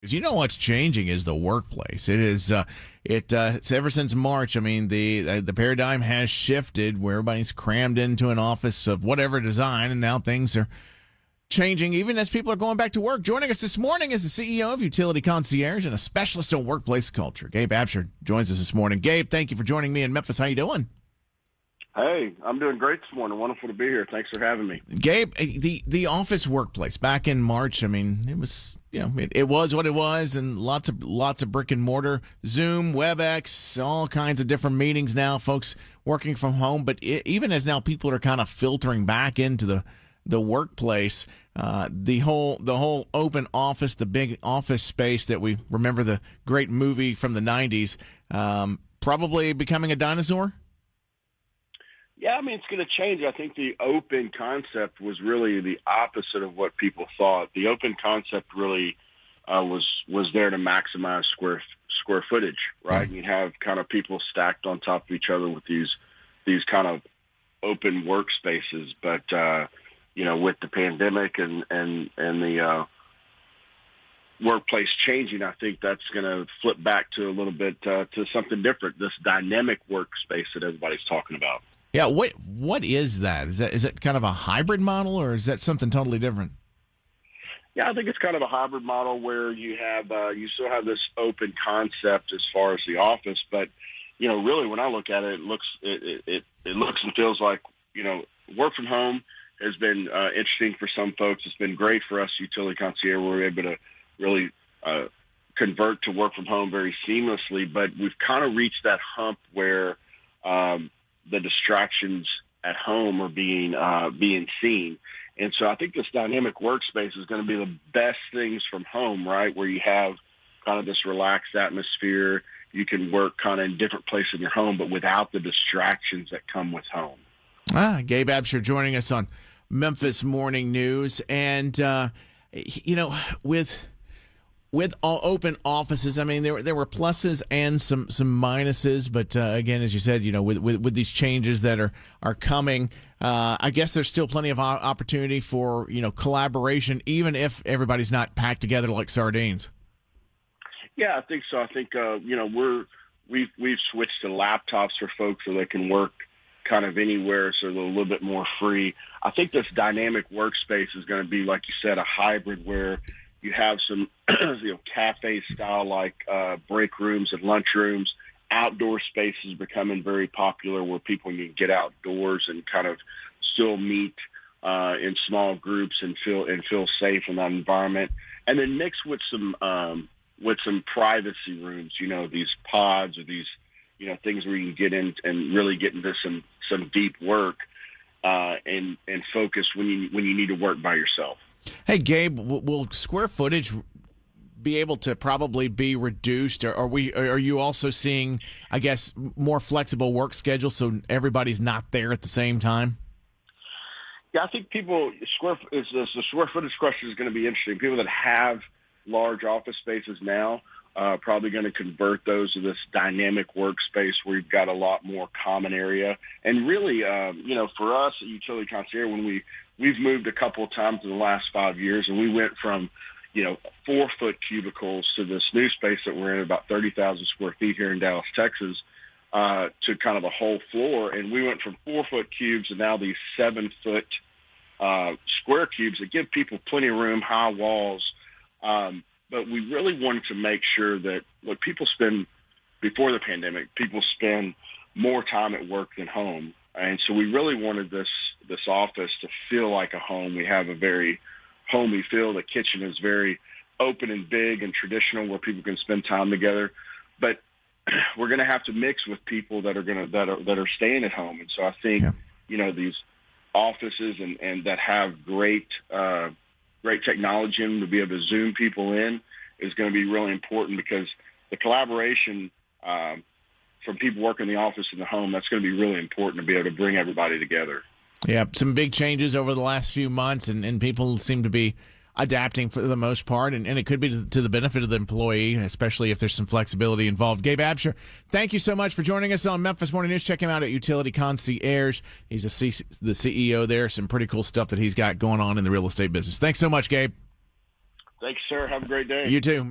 'Cause you know what's changing is the workplace. It is it's ever since March. I mean, the paradigm has shifted where everybody's crammed into an office of whatever design, and now things are changing even as people are going back to work. Joining us this morning is the CEO of Utility Concierge and a specialist in workplace culture. Gabe Abshire joins us this morning. Gabe, thank you for joining me in Memphis. How you doing? Hey, I'm doing great this morning. Wonderful to be here. Thanks for having me. Gabe, the office workplace back in March. I mean, it was it was what it was, and lots of brick and mortar, Zoom, WebEx, all kinds of different meetings now. Folks working from home, but even as now people are kind of filtering back into the workplace, the whole open office, the big office space that we remember, the great movie from the '90s, probably becoming a dinosaur. Yeah, I mean, it's going to change. I think the open concept was really the opposite of what people thought. The open concept really was there to maximize square footage, right? Mm-hmm. And you have kind of people stacked on top of each other with these kind of open workspaces. But with the pandemic and the workplace changing, I think that's going to flip back to a little bit to something different. This dynamic workspace that everybody's talking about. Yeah, what is that? Is that kind of a hybrid model, or is that something totally different? Yeah, I think it's kind of a hybrid model where you have you still have this open concept as far as the office, but really when I look at it, it looks and feels like work from home has been interesting for some folks. It's been great for us, Utility Concierge. We're able to really convert to work from home very seamlessly, but we've kind of reached that hump where the distractions at home are being seen. And so I think this dynamic workspace is going to be the best things from home, right? Where you have kind of this relaxed atmosphere. You can work kind of in different places in your home, but without the distractions that come with home. Gabe Abshire joining us on Memphis Morning News. And, with all open offices, I mean, there were pluses and some minuses, but again, as you said, with these changes that are coming, I guess there's still plenty of opportunity for collaboration, even if everybody's not packed together like sardines. Yeah, I think so. I think we've switched to laptops for folks so they can work kind of anywhere, so they're a little bit more free. I think this dynamic workspace is going to be, like you said, a hybrid where you have some, cafe style like break rooms and lunch rooms. Outdoor spaces becoming very popular where people can get outdoors and kind of still meet in small groups and feel safe in that environment. And then mixed with some privacy rooms. These pods or these things where you can get in and really get into some deep work and focus when you need to work by yourself. Hey, Gabe, will square footage be able to probably be reduced? Or are you also seeing, I guess, more flexible work schedules so everybody's not there at the same time? Yeah, I think the square footage question is going to be interesting. People that have large office spaces now probably going to convert those to this dynamic workspace where you've got a lot more common area. And really, for us at Utility Concierge, when we've moved a couple of times in the last 5 years, and we went from 4-foot cubicles to this new space that we're in, about 30,000 square feet here in Dallas, Texas, to kind of a whole floor. And we went from 4-foot cubes to now these 7-foot square cubes that give people plenty of room, high walls. But we really wanted to make sure that before the pandemic, people spend more time at work than home. And so we really wanted this office to feel like a home. We have a very homey feel. The kitchen is very open and big and traditional where people can spend time together. But we're going to have to mix with people that are staying at home. And so I think, these offices and that have great technology in them to be able to Zoom people in is going to be really important, because the collaboration from people working in the office and the home, that's going to be really important to be able to bring everybody together. Yeah, some big changes over the last few months, and people seem to be adapting for the most part, and it could be to the benefit of the employee, especially if there's some flexibility involved. Gabe Abshire, thank you so much for joining us on Memphis Morning News. Check him out at Utility Concierge. He's the CEO there. Some pretty cool stuff that he's got going on in the real estate business. Thanks so much, Gabe. Thanks, sir. Have a great day. You too.